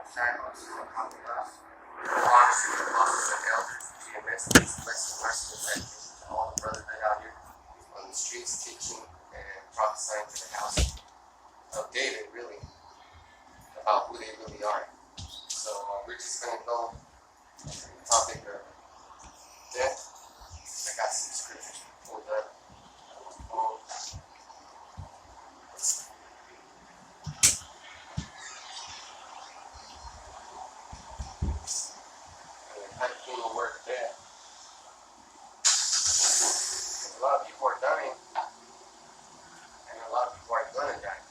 outside on the coffee house. Honestly, the apostles and elders, GMS, peace, blessing, mercy, and blessing to all the brotherhood out here on the streets, teaching and prophesying to the house of David, really, about who they really are. So we're just going to go to the topic of death. I got some scriptures pulled up. How do you know word death? A lot of people are dying, and a lot of people are going to die.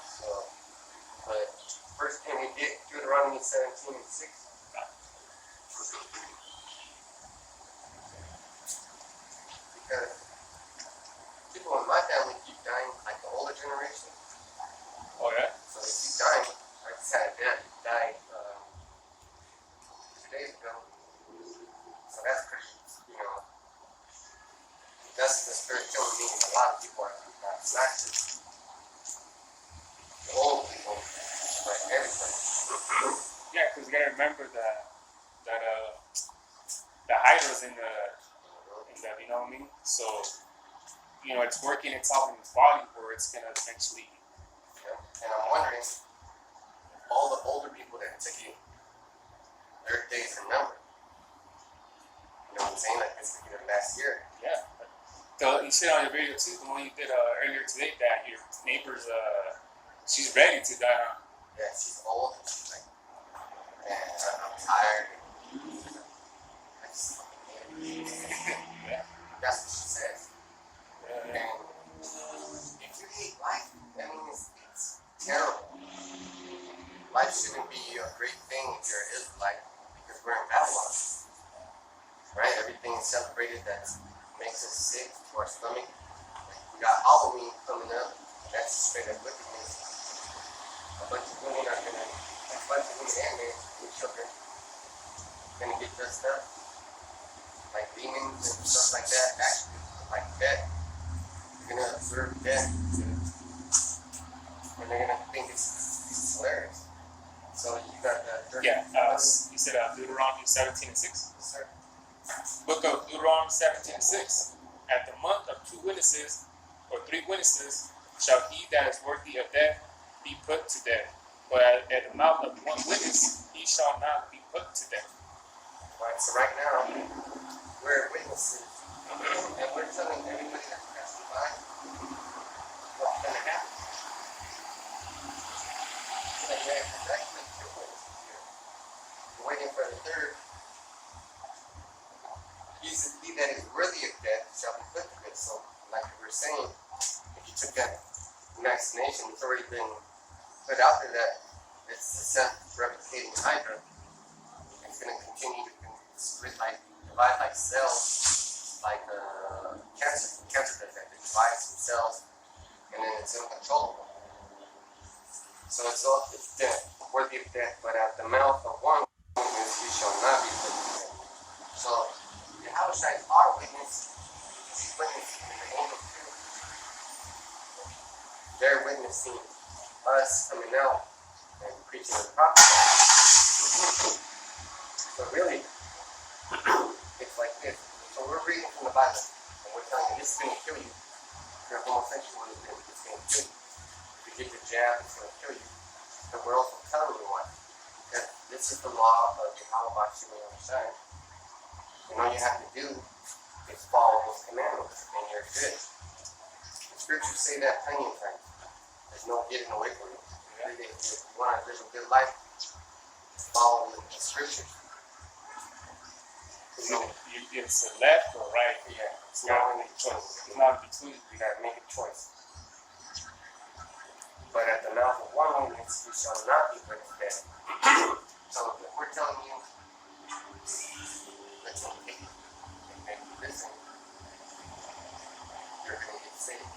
So, but first thing we get, Deuteronomy 17:6. Because people in my family keep dying, like the older generation. Oh, yeah? So they keep dying. I just had a dad who died 2 days ago. So that's pretty, that's the spirit telling me a lot of people are going to die. It's not just the old people, but everybody. Yeah, because you gotta remember that the hydra's in the, you know what I mean? So, it's working itself in his body where it's gonna eventually. Yeah. And I'm wondering, all the older people that took it, their days are numbered. You know what I'm saying? Like this could be their last year. Yeah. You said on your video too, the one you did earlier today, that your neighbor's she's ready to die, huh? Yeah, she's old and she's like, man, I'm tired. I just Yeah. That's what she says. Yeah. And if you hate life, that means it's terrible. Life shouldn't be a great thing if you're an Israelite, because we're in Babylon. Right? Everything is celebrated that makes us sick to our stomach. Like we got Halloween coming up. That's straight up wickedness. A bunch of women and men and children gonna get dressed up like demons and stuff like that. Actually, like death. You're gonna observe death, and they're gonna think it's hilarious. So you got the you said Deuteronomy 17:6. Yes, sir. Book of Deuteronomy 17:6. At the month of 2 witnesses or 3 witnesses shall he that is worthy of death be put to death. But at the mouth of 1 witness he shall not be put to death. Alright, so right now we're witnesses, and we're telling everybody that's passing by what's gonna happen. And there's actually 2 witnesses here. We're waiting for the third. He that is worthy of death shall be put to death. So, like we were saying, if you took that vaccination, it's already been put out there that it's a self-replicating hydra. It's going to continue to divide like cells, like cancer does that. It divides some cells, and then it's uncontrollable. So it's death, worthy of death. But at the mouth of 1 witness, you shall not be put to death. So the Habashites are witness. She's witnessing the angel too. They're witnessing us coming out and preaching the prophet. So really, it's like this. So we're reading from the Bible, and we're telling you this is going to kill you. If you're homosexual, it's going to kill you. If you get the jab, it's going to kill you. And we're also telling you why. That this is the law of Yahweh Shem Yahweh. And all you have to do is follow those commandments, and you're good. The scriptures say that plenty of times. There's no getting away from it. If you want to live a good life, follow the scriptures. It's the left or right. Yeah, it's not really a choice. It's not between. You gotta make a choice. But at the mouth of 1 witness, you shall not be put to death. So if we're telling you, let's take it and listen, you're gonna get saved.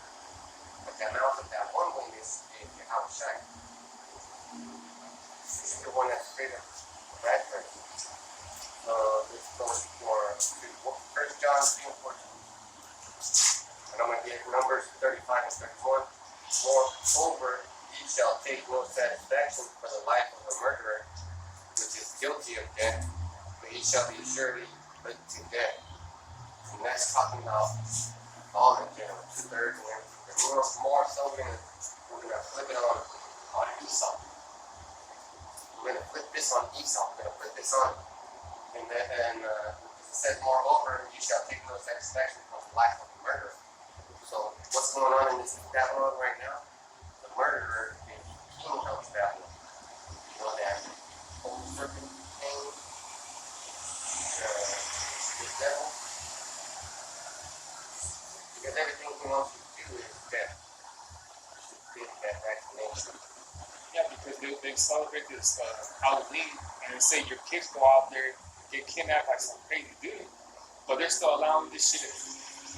But the mouth of that 1 witness is your house shine. This is the one that's straight up bad person. This goes for 1 John 3:14. And I'm going to get Numbers 35 and 31. Moreover, ye shall take no satisfaction for the life of a murderer, which is guilty of death, but he shall be surely put to death. And that's talking about all in general, 2/3 and everything. And more so, we're gonna flip it on Esau. We're gonna flip this on Esau. We're gonna put this on. And it says, moreover, you shall take no satisfaction from the life of a murderer. So what's going on in this Babylon right now? The murderer is king of Babylon. You know that old serpent king, the devil. Because everything he wants you to do is death. You should get that vaccination. Yeah, because they celebrate this Halloween and they say your kids go out there get kidnapped by some crazy dude, but they're still allowing this shit.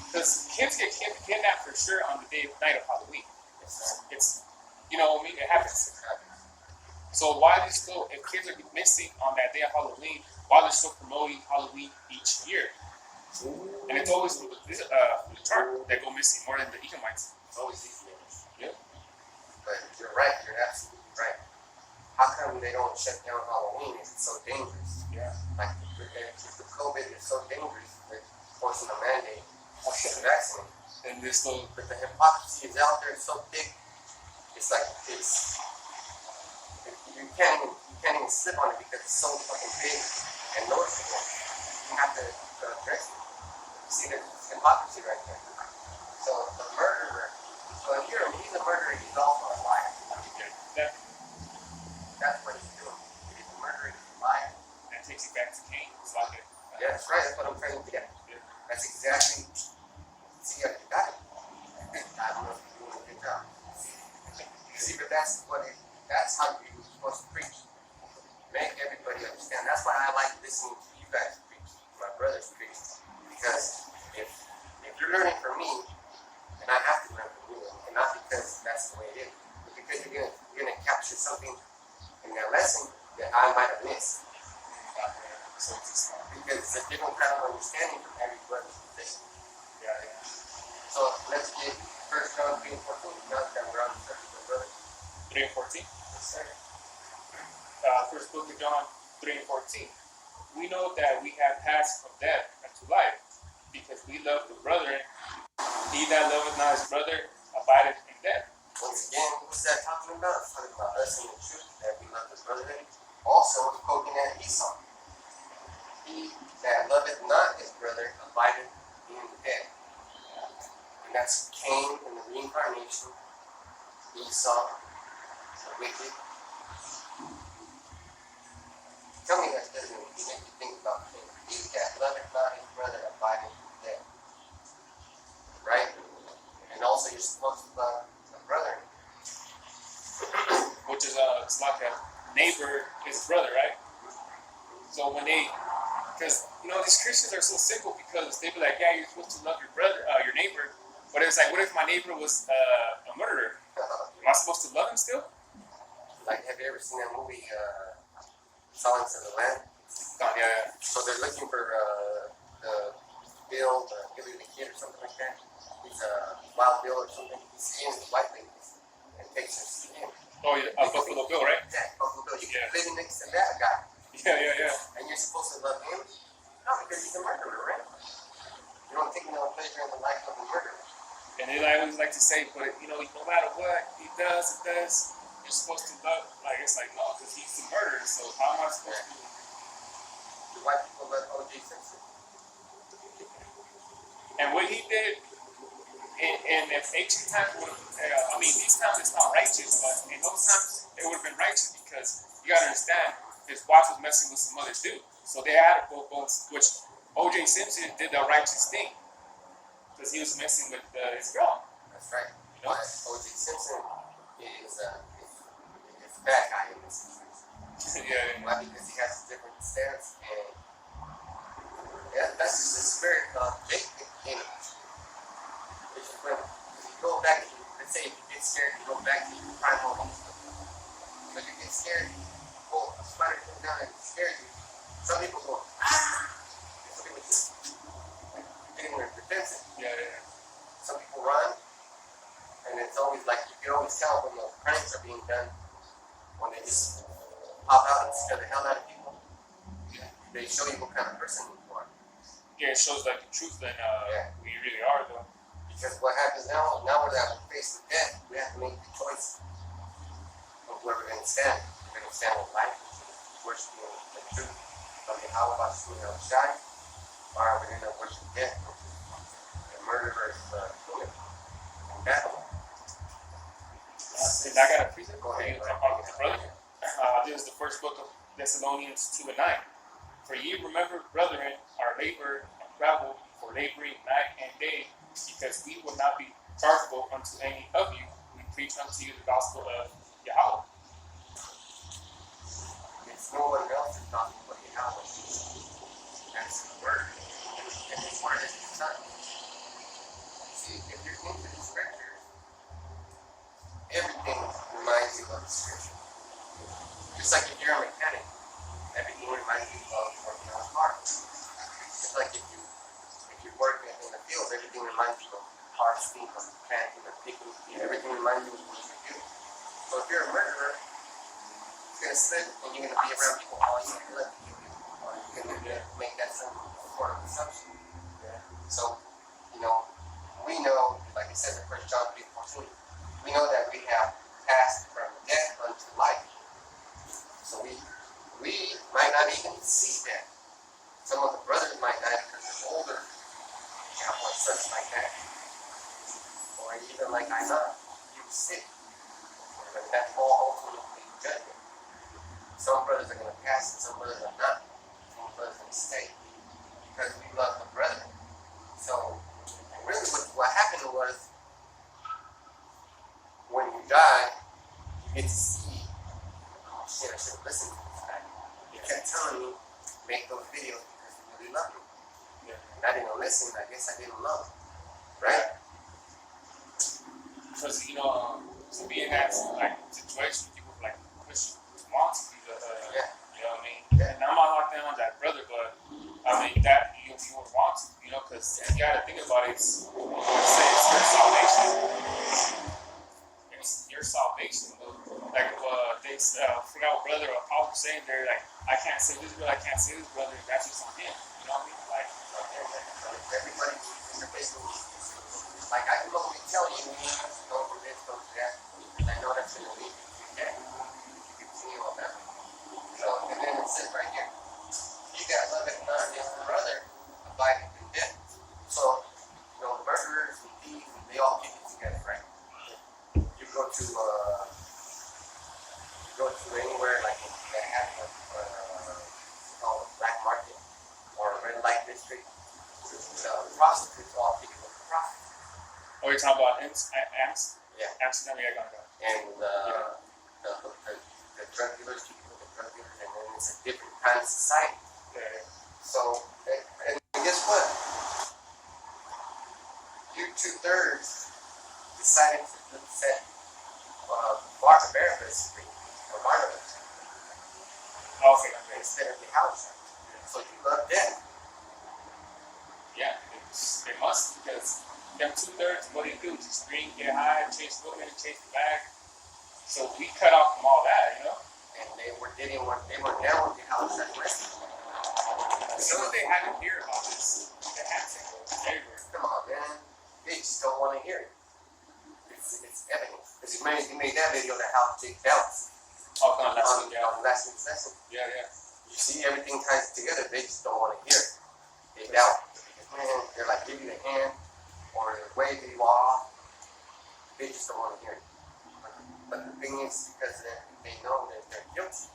Because kids get kidnapped for sure on the night of Halloween. It's you know what I mean? It happens. So why are they still, if kids are missing on that day of Halloween, why are they still promoting Halloween each year? And it's always the chart that go missing more than the Edomites. It's always these things. Yep. But you're right, you're absolutely right. How come they don't shut down Halloween if it's so dangerous? Yeah. Like if the COVID is so dangerous, they're forcing a mandate to vaccinate. And this little, But the hypocrisy is out there so big, it's like you can't even slip on it because it's so fucking big and noticeable. You have to address it. You see the hypocrisy right there. So the murderer, so if he's a murderer, he's also a liar. That's what he's doing. He's a murderer, he's a liar. that takes you back to Cain. It's like it. Yeah, that's right. That's what I'm trying to get. That's exactly. See, you got it. I don't know if you're doing a good job. See, but that's how you're supposed to preach. Make everybody understand. That's why I like listening to you guys preach, my brothers preach. Because if you're learning from me, then I have to learn from you, and not because that's the way it is, but because you're gonna capture something in that lesson that I might have missed. So it's just, Because it's a different kind of understanding from every brother's position. yeah. So let's get 1 John 3 and 14. Now that we're on the subject of brothers. 3 and 14. Yes, sir. First book of John 3 and 14. We know that we have passed from death unto life, because we love the brethren. He that loveth not his brother abideth in death. Once again, who's that talking about? It's talking about us in the truth, that we love the brotherhood. Also, he's quoting at Esau. He that loveth not his brother abideth in death. And that's Cain in the reincarnation, Esau, the wicked. Tell me that doesn't make you think about Cain. He that loveth not his brother abideth in death. Right? And also, you're supposed to love a brother. Which is it's like a neighbor, his brother, right? So when because these Christians are so simple, because they be like, yeah, you're supposed to love your brother, your neighbor, but it's like, what if my neighbor was a murderer? Am I supposed to love him still? Like, have you ever seen that movie, Silence of the Lambs? Yeah. So they're looking for Bill, Billy the Kid or something like that. He's Wild Bill or something. He skins white ladies and takes her skin. Oh, yeah, Buffalo Bill, right? Yeah, Buffalo Bill. You Yeah. can live next to that guy. Yeah. And you're supposed to love him? No, because he's a murderer, right? You don't take no pleasure in the life of a murderer. And they always like to say, but no matter what he does, you're supposed to love. Like, it's like, no, because he's the murderer. So how am I supposed to? The white people love O.J. Simpson. And what he did in ancient times, these times it's not righteous, but in those times it would have been righteous, because you gotta understand, his wife was messing with some other dude, so they had to go, which O.J. Simpson did the righteous thing, because he was messing with his girl. That's right. You know? O.J. Simpson is a bad guy in this situation. Yeah. Why? Because he has a different stance, and that's just the spirit of Jacob in it. If you go back, let's say if you get scared, you go back to your primal instinct. But you get scared, a spider comes down and scares you. Some people go, ah! Some people just get in their defensive. Yeah. Some people run, and And it's always like, you can always tell when the pranks are being done, when they just pop out and scare the hell out of people. Yeah. They show you what kind of person you are. Yeah, it shows like the truth and Yeah. who you really are, though. Because what happens now we're faced with death, we have to make the choice of where we're going to stand. We're going to stand with life, worshiping the truth of Yahweh Bashur El Shai, or are we going to worship death, the murderer's human, and battle? And I got a precept. Go ahead. Brother. This is the first book of Thessalonians 2:9. For ye remember, brethren, our labor and travel for laboring night and day, because we will not be chargeable unto any of you. We preach unto you the gospel of Yahweh. It's no one else's gospel but Yahweh. That's his word. And his word is his son. See, if you're into the scriptures, everything reminds you of the scripture. Just like if you're a mechanic, everything reminds you of working on a car. Just like if you work in the field, everything reminds you of harvesting, of planting, of picking. Everything reminds you of what you do. So if you're a murderer, you're gonna slip and you're gonna be around people all you can live. Or you're gonna make that some sort of assumption. So, we know, like it says in 1 John 3:14, we know that we have passed from death unto life. So we might not even see that. Some of the brothers might die because they're older, or such like that. Or even like I know, he was sick. But that's all ultimately judgment. Some brothers are going to pass and some brothers are not. Some brothers are going to stay. Because we love the brethren. So, really what happened was, when you die, you get to see, oh shit, I should have listened to this guy. He kept telling me, make those videos because he really loved me. Yeah. And I didn't listen, I guess I didn't love him. Right? Because, to be in that like situation, people like push want to be the, Yeah. you know what I mean? Yeah. And I'm not locked down on that brother, but I mean, that you would want to, because you got to think about it. It's your salvation. It's your salvation. Like, they forgot what brother Paul was saying there, like, I can't say this brother, I can't say this brother, that's just on him. You know what I mean? Like, everybody in the business, like I can only tell you, don't do this, don't do that, and I know that's going to lead you to death. You continue on that. So, and then it says right here, you got love it not your brother, abiding in death. So, murderers and thieves, they all get it together, right? You go to anywhere like that has called a black market or a red light district. Prostitutes all people with profit. oh, you're talking about Amsterdam? Yeah. Amsterdam, yeah, gonna go. And the drug dealers, people with the drug dealers, and then it's a different kind of society. Yeah. So, and guess what? You 2/3 decided to set Barnabas free, or Barnabas, Okay. instead of the house. So you love death. Yeah, it must, because them 2/3, what do you do? Just drink, get high, chase women, chase the bag. So we cut off from all that, And they were down with the house at rest. As soon as they had to hear about this, they had to go everywhere. Come on, man. They just don't want to hear it. It's evidence. Because he made that video that how Jake doubts Oh, no, that's on last week's lesson. Yeah. You see everything ties together, they just don't want to hear it. They doubt. Man, they're like, give you the hand, or they wave you off. They just don't want to hear it. But the thing is, because they know that they're guilty.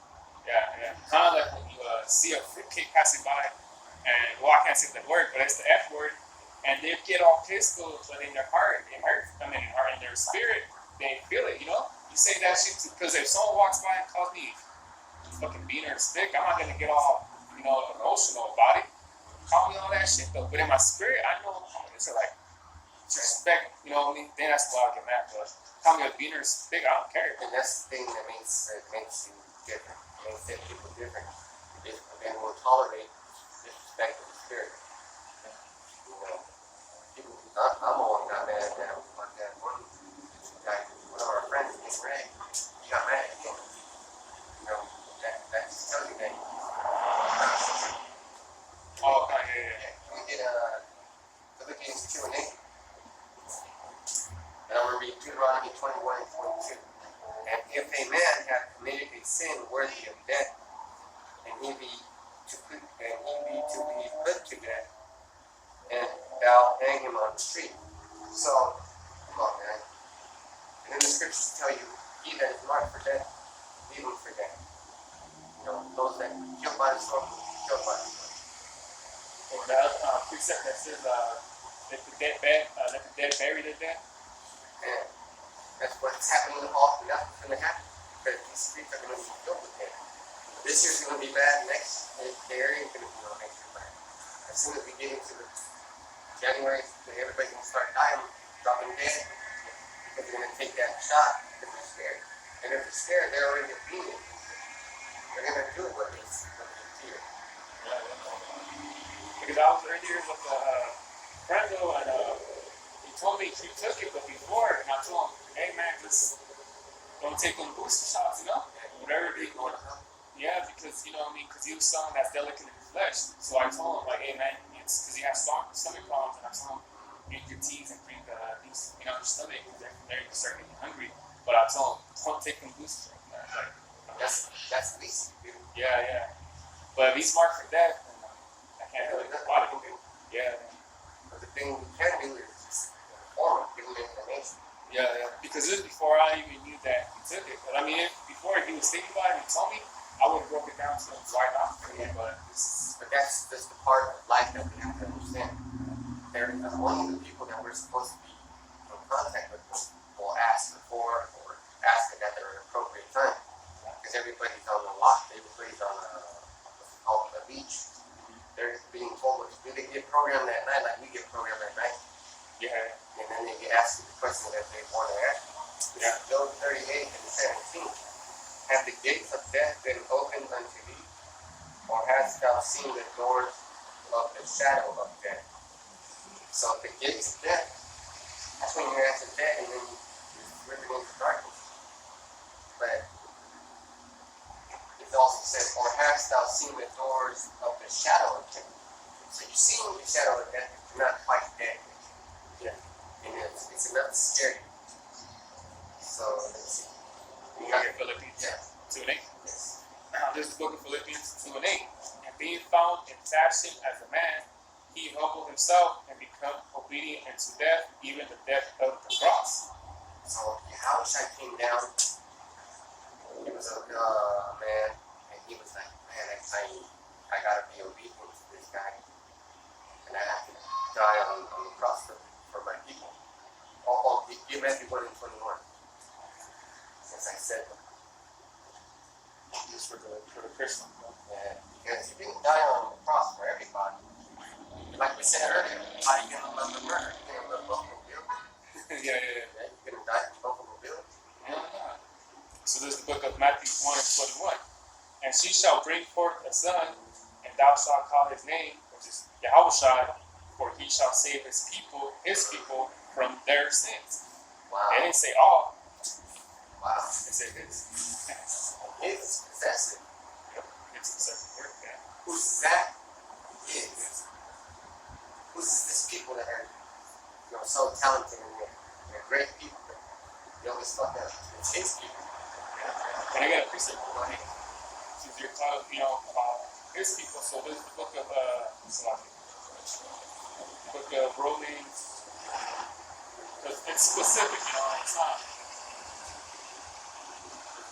Yeah. Kind of like when you see a fruitcake passing by, and, well, I can't say the word, but it's the F word, and they get all pissed, but in their heart, in their spirit, they feel it, You say that shit, because if someone walks by and calls me fucking beaner and stick, I'm not going to get all, emotional about it. Call me all that shit, though. But in my spirit, I know it's like, respect, Then that's why I get mad, but call me a beaner and stick, I don't care. And that's the thing that makes you different. It makes that people different. They will tolerate disrespect of the spirit. People, I'm the one got mad at that. Like that one going to read Deuteronomy 21 and 22. And if a man have committed a sin worthy of death, and he be to be put to death, and thou hang him on the tree. So, come on, man. And then the scriptures tell you, he that is marked for death, leave him for death. You know, those that kill by the sword, kill by the sword. Or the other precept that says, let the dead bury their dead. And that's what's happening all that's going to happen. Because these streets are going to be filled with dead. This year's going to be bad. Next year is going to be next year bad. As soon as we get into the January, everybody's going to start dying, dropping dead. Because they're going to take that shot because they're scared. And if they're scared, they're already obedient. They're going to do what they fear. Because I was earlier with Brando, and he told me he took it, but before, and I told him, hey man, just don't take them booster shots, you know? Whatever they go. Yeah, because, you know what I mean? Because he was someone that's delicate in his flesh. So I told him, like, hey man, it's because he has stomach problems, and I told him, drink your teas and drink these, you know, your stomach, because they're starting to get hungry. But I told him, don't take them booster shots, man. Like, that's the least you do. yeah. But if he's marked for death, then I can't really do about it. Yeah. But the thing we can do is just inform them, give them information. Yeah. Because this is before I even knew that he took it. But I mean, before he was thinking about it, he told me, I would have broke it down to him right off. But that's just the part of life that we have to understand. They're only the people that we're supposed to be in contact with will ask before or ask it at their appropriate time. Because everybody's on the lock, everybody's on a beach. They're being told what to do. They get programmed at night like we get programmed at night. yeah. And then they get asked the question that they want to ask. Yeah. Job 38 and 17. Have the gates of death been opened unto thee? Or hast thou seen the doors of the shadow of death? So the gates of death, that's when you're at the dead and then you're driven into darkness. But it also says, or hast thou seen the doors of the shadow of death? So you're seeing the shadow of death, but you're not quite dead. Yeah. And it's enough to scare you. So let's see. We got Philippians 2 and 8. Yes. This is the book of Philippians 2 and 8. And being found in fashion as a man, he humbled himself and became obedient unto death, even the death of the cross. So Yahushua came down. He was a man, and he was like, man, I gotta be obedient to this guy, and I have to die on the cross for my people. Give Matthew 1 and 21. As I said, Just for the Christian. yeah, because you didn't die on the cross for everybody. Like we said earlier, how are you gonna love the murder? You're gonna love Buffalo Bill? Yeah. You're gonna die for Buffalo Bill? So this is the book of Matthew 1 and 21. And she shall bring forth a son, and thou shalt call his name, which is Yahushua, for he shall save his people from their sins. Wow. They didn't say all, Wow. they said his. His possessive. It's a certain word, yeah. Who's that? His. Who's this people that are, so talented and they're great people, but they always fuck up. It's his people. And I got a precept for it. Since you're talking, about his people, so this is the book of Romans, because it's specific, it's not.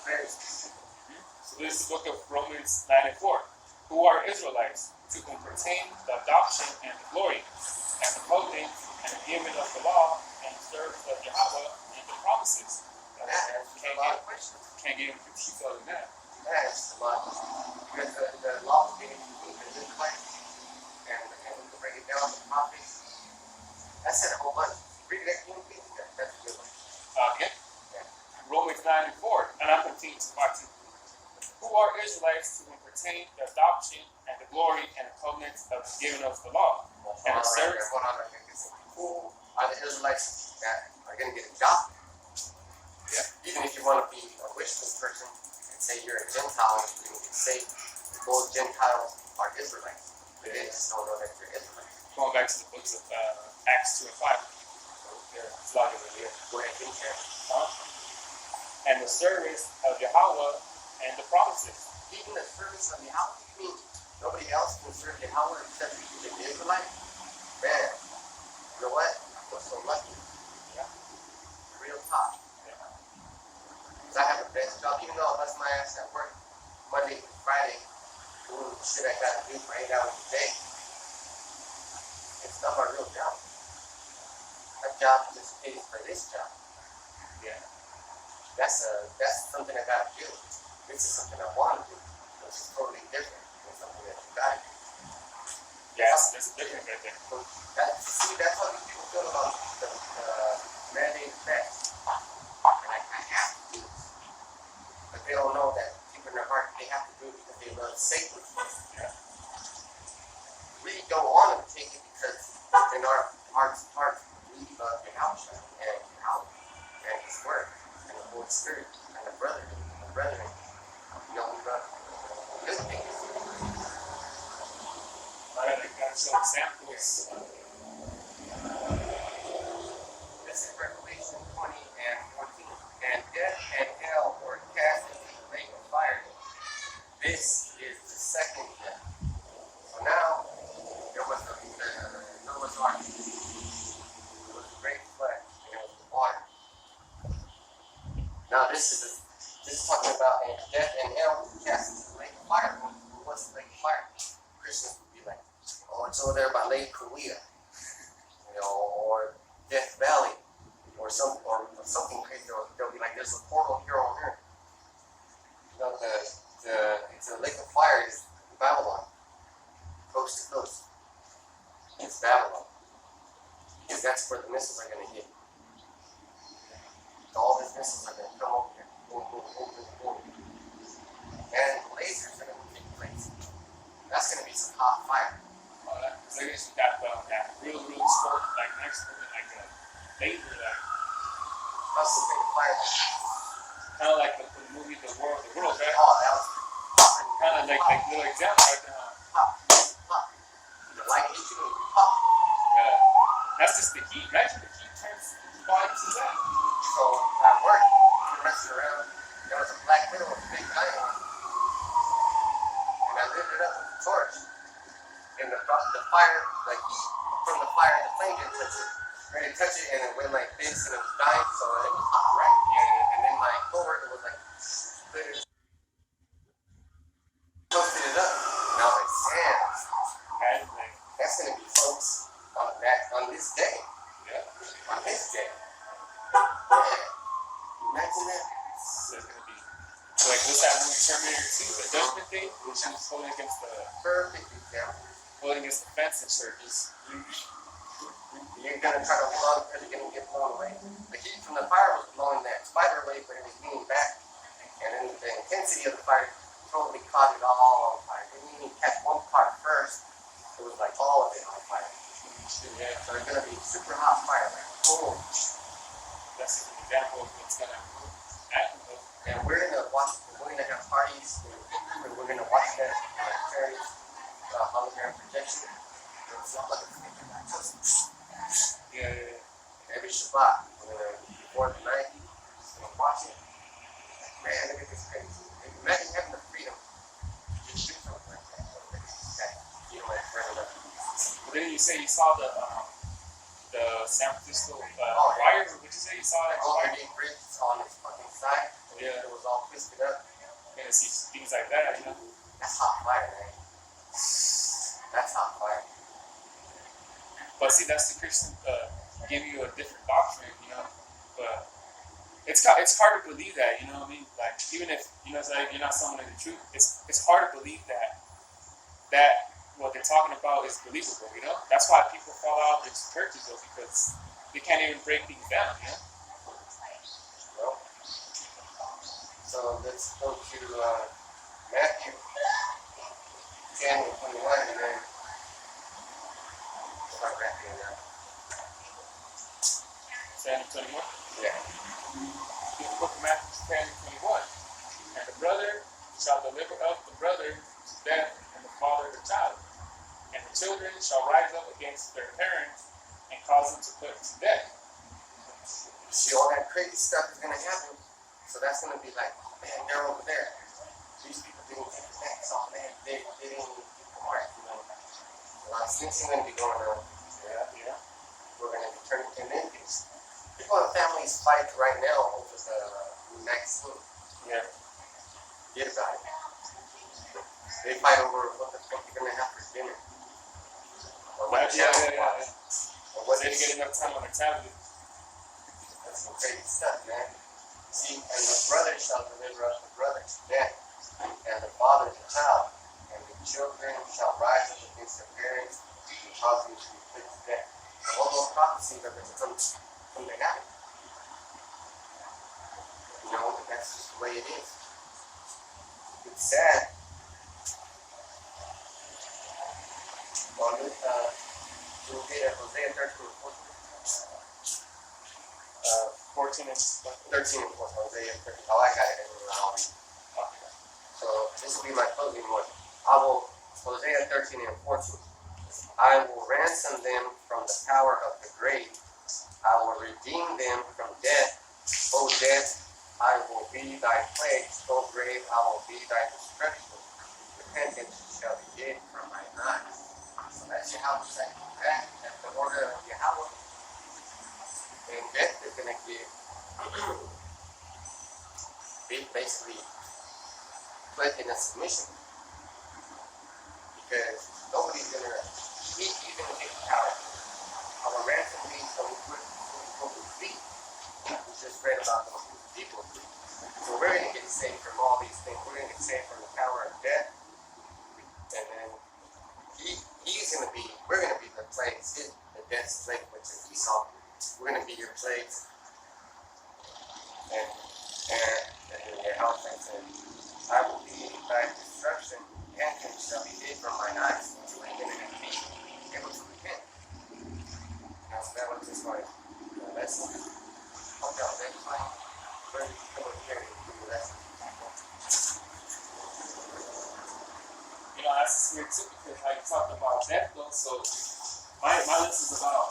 Very specific. So this is the book of Romans 9 and 4. Who are Israelites, to whom pertain the adoption and the glory, and the clothing, and the giving of the law, and the service of Yahweh, and the promises. That answers a lot of questions. Can't get into detail than that. That answers a lot. Because the law was given to the Israelites, and to break it down, the prophets. That said a whole bunch. Read it again, please. That's a good one. Again, Romans 9 and 4, and I continue to part 2. Who are Israelites to whom pertain the adoption and the glory and the covenants of the giving of the law? And the service. Hold on right there. Who are the Israelites that are going to get adopted? Yeah. Even if you want to be a Christian person and say you're a Gentile, you're going to get saved. Those Gentiles are Israelites. But they just don't know that they're Israelites. Going back to the books of Acts 2 and 5. It's like over here. Go ahead, finish that. And the service of Yahweh and the promises. Even the service of Yahweh, you mean nobody else can serve Yahweh except the Israelites? Man, you know what? I'm so lucky. Yeah. Real talk. Yeah. Because I have the best job, even though I bust my ass at work Monday through Friday, doing the shit I gotta do for 8 hours a day. It's not my real job. My job just pays for this job. Yeah. That's something I gotta do. This is something I want to do, which is totally different than something that you gotta do. Yes, there's a difference right there. So that's how these people feel about the mandated fast. And I have to do this. But they don't know that deep in their heart they have to do it because they love Satan. Yeah. We don't want to take it because in our hearts we love Yahweh and Yahweh and His Word and the Holy Spirit and the brethren. You know, we love good things. I got some examples. This is Revelation 20 and 14. And death and hell were cast into the lake of fire. This is the second death. So now, there was Noah's Ark. There was a great flood, and there was the water. Now this is talking about death and hell were cast into the lake of fire. What's the lake of fire? Christians would be like, oh, it's over there by Lake Kauai, or Death Valley, or something crazy. They'll be like, there's a portal here on Earth. It's a lake of fire is Babylon, coast to coast. It's Babylon, because that's where the missiles are going to hit. All these missiles are going to come over here, boom, boom, boom, boom, boom, and lasers are going to take place. That's going to be some hot fire. So I guess you got that real smoke, like next to it, like a laser, like That's some big fire. kind of like the movie The World, right? Oh, that was Kind of like little example right there. pop, pop. The light hit you and you pop. Yeah. That's just the heat. Imagine the heat turns the body to that. So at work, we were messing around. There was a black widow with a big eye on it. And I lit it up with the torch. And the fire, the heat from the fire, the flame didn't touch it. I didn't touch it, and it went like this, and it was dying, so it was hot, right? Yeah. And then my coworker was like, lit it, toasted it up. And I was like, damn, that's going to be folks on this day. Yeah. On this day. Yeah. Imagine that. So it's gonna be like what's that movie Terminator 2, the Judgment Day, when she was holding against the fence and surges. You're gonna try to hold on because you're gonna get blown away. The heat from the fire was blowing that spider away, but it was leaning back, and then the intensity of the fire totally caught it all on fire. It didn't even catch one part first. It was like all of it on fire. Yeah. So it's gonna be super hot fire. Like, boom. That's an example of what's gonna happen. And we're gonna watch. We're gonna have parties, and we're gonna watch that very hologram projection. It's not like every Shabbat, before the night, just gonna watch it. Man, look at this crazy. Imagine having the freedom to just shoot something like that. You know, like running up. But then you say you saw the San Francisco wire. Would you say you saw that All wire? the bricks on its fucking side. Yeah. It was all twisted up. And see things like that, you know. That's hot fire, man. That's hot fire. But see, that's the Christian give you a different doctrine, you know. But it's hard to believe that, you know what I mean? Like even if it's like you're not someone in the truth, it's hard to believe that what they're talking about is believable, you know. That's why people fall out of these churches though, because they can't even break things down, you know. Well, so let's go to Matthew 10 and 21, and then start wrapping it up. 10 and 21. Yeah. In the book of Matthew 10 and 21. And the brother shall deliver up the brother to death, and the father the child. And the children shall rise up against their parents and cause them to put to death. see, all that crazy stuff is gonna happen. So that's gonna be like, man, they're over there. These people didn't take the next. Oh man, they didn't even keep the mark. You know, a lot of things are gonna be going on. Yeah. We're gonna be turning to enemies. People and families fight right now over the vaccine. Yeah. Get about it. They fight over what the fuck you're gonna have for dinner. Or what channel to watch. Or what They didn't get enough time on their tablet. That's some crazy stuff, man. See, and the brother shall deliver up the brother to death, and the father the child, and the children shall rise up against their parents and cause them to be put to death. And all those prophecies are going to come to happen. You know, that's just the way it is. It's sad. Well, you'll get at Hosea 13 and 14. 14 and 13 and 14, Hosea 13. Oh, I got it anyway. I'll read. okay. So this will be my closing one. Hosea 13 and 14. I will ransom them from the power of the grave. I will redeem them from death. O death, I will be thy plagues. O grave, I will be thy destruction. Repentance shall be hid from my eyes. So that's Yahweh saying that. That's the order of Yahweh. And death is going to give basically put in a submission. Because nobody's going to, he's going to take the power. I will ransom thee from the feet. We just read about those people. So we're going to get saved from all these things. We're going to get saved from the power of death. And then he's going to be, we're going to be the plagues, the death's plague, which is Esau. We're going to be your plagues. And your health said, I will be thy destruction, and shall be hid from mine eyes. So we're going to be able to repent. Now, so that was just like a lesson. Hope y'all next time. We're going to come here and do the lesson. You know, that's weird too because how you talked about death though. So my list is about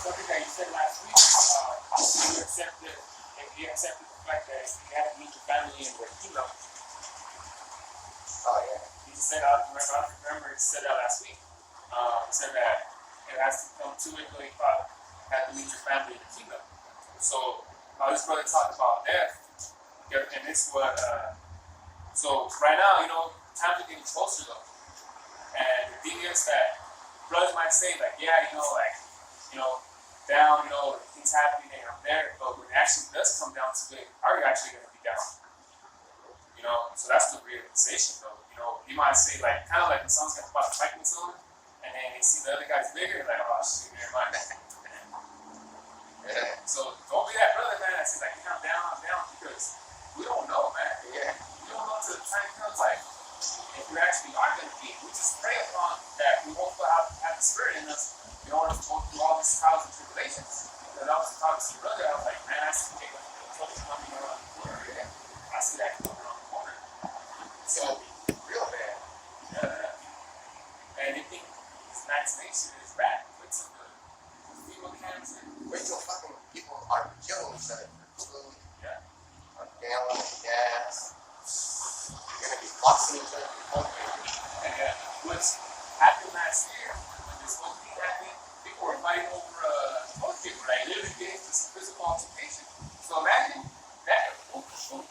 something that you said last week. You accepted the fact that you had to meet your family in with you know. Oh yeah. You just said I remember you said that last week. You said that it has to come to it, you probably have to meet your family in the kingdom. So this brother talked about death, and this what so right now, you know, times are getting closer though. And the thing is that brothers might say like, yeah, you know, down, you know, things happening and I'm there, but when it actually does come down to it, are you actually gonna be down? You know, so that's the realization though. You know, you might say like kinda like when someone's gonna about to fight with someone and then they see the other guy's bigger, like, oh shit, never mind. Yeah. So don't be that brother, man, that says like, I'm down, because we don't know, man. Yeah. We don't know till the time comes like if you actually are gonna be. We just pray upon that we won't have the spirit in us in order to go through all these trials and tribulations. Because I was talking to your brother, I was like, man, I see trouble coming around the corner. Yeah. I see that coming around the corner. It's gonna be real bad. Yeah. And you think this vaccination is bad. Wait till the female cancer. Wait till fucking people are killing each other for food. Yeah. A gallon of gas. You're gonna be boxing each other for food. And what's happened last year when this whole thing happened, people were fighting over most people, like literally getting into some physical altercation. So imagine that. People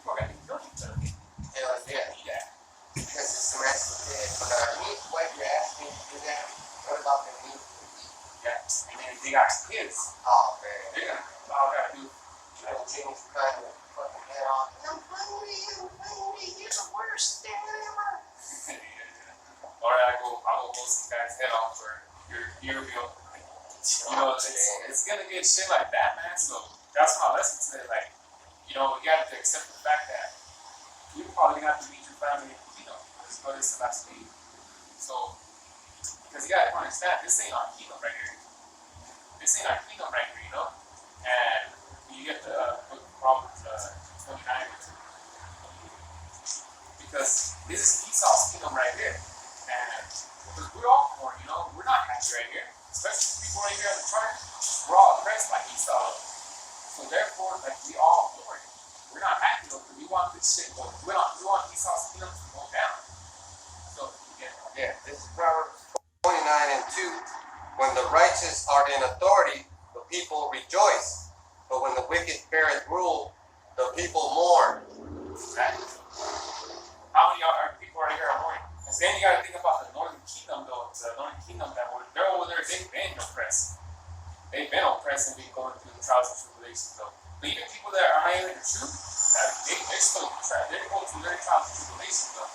are gonna be killing each other. Hell yeah. Yeah. Because it's some actual dead. But neat wipe your ass when you do that. What about the neat? Yeah. And then they got kids. Oh man. They're gonna all gotta do. Little Jimmy's cutting your fucking head off. I'm hungry, you're the worst thing ever. Or I'll go some guy's head off for your earbill. You know, it's gonna get shit like that, man. So that's my lesson today. Like, you know, you have to accept the fact that you're probably gonna have to meet your family, you know, as well as the last week. So, because you gotta understand, this ain't our kingdom right here. This ain't our kingdom right here, you know. And you get the book of Proverbs 29, because this is Esau's kingdom right here. And because we're all poor, you know, we're not happy right here. Especially people right here on the we're all oppressed like Esau. So therefore, like we all glory. We're not happy though, because we want this shit going. We want Esau's kingdom to go down. So Yeah, this is Proverbs 29 and 2. When the righteous are in authority, the people rejoice. But when the wicked beareth rule, the people mourn. exactly. How many people are here mourning? And then you gotta think about the northern kingdom though. The northern kingdom they're over there, they've been oppressed. They've been oppressed and been going through the trials and tribulations though. But even people that are not even the truth, they're still trapped. They're going through their trials and tribulations though.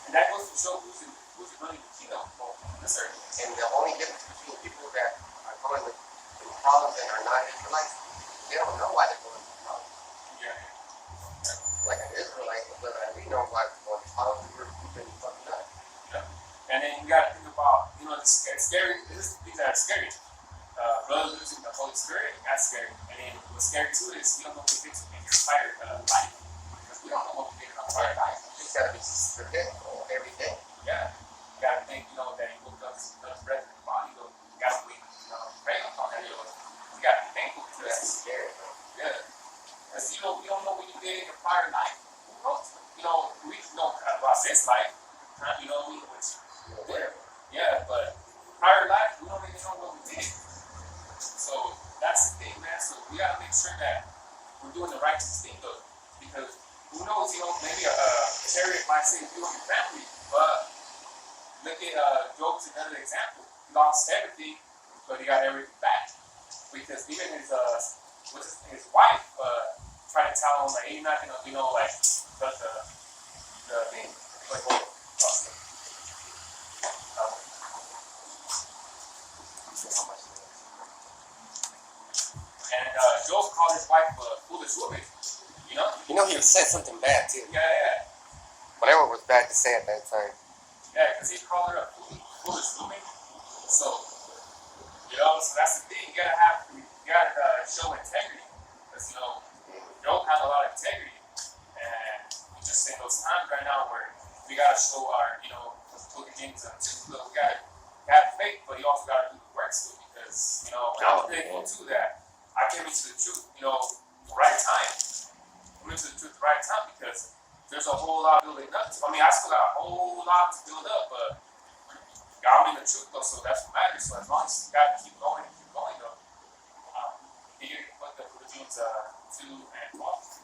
And that goes to show who's running the kingdom on this earth. And the only difference between people that are going through problems and are not Israelites, they don't know why they're going through problems. Yeah. Like an Israelite, but we know why we're going through problems. We've been fucking up. Yeah. And then you gotta think about, it's scary. This is things that are scary. Brother losing the Holy Spirit, that's scary. And then what's scary too is you don't know what we think in your fire life. Because we don't know what we think in our fire life. You gotta be protectful every day. Yeah. You gotta think, that you woke up to the breath in your body, you gotta wait, pray upon that. You gotta be thankful for that. That's scary, man. Yeah. Because you don't know what you did in your prior life. Who knows? We know about this life. Which Whatever. yeah, but prior life, we don't even know what we did. So that's the thing, man. So we gotta make sure that we're doing the righteous thing, though, because who knows? Maybe a chariot might save you and your family, but look at Job's another example. He lost everything, but he got everything back because even his wife tried to tell him like, hey, you're not gonna, the thing, like, well, and Job called his wife a foolish woman. He said something bad too. Yeah. Whatever was bad to say at that time. Yeah, because he called her a foolish woman. So, so that's the thing. You gotta show integrity. Because, Job had a lot of integrity. And we just in those times right now where we gotta show our, put things on too. We gotta have faith, but you also gotta do the works too. Because, I'm thankful too that I came into the truth, the right time. I went to the truth the right time because there's a whole lot building up. I still got a whole lot to build up, but I'm in the truth though, so that's what matters. So as long as you gotta keep going though. Here, what the Philippians 2 and 12.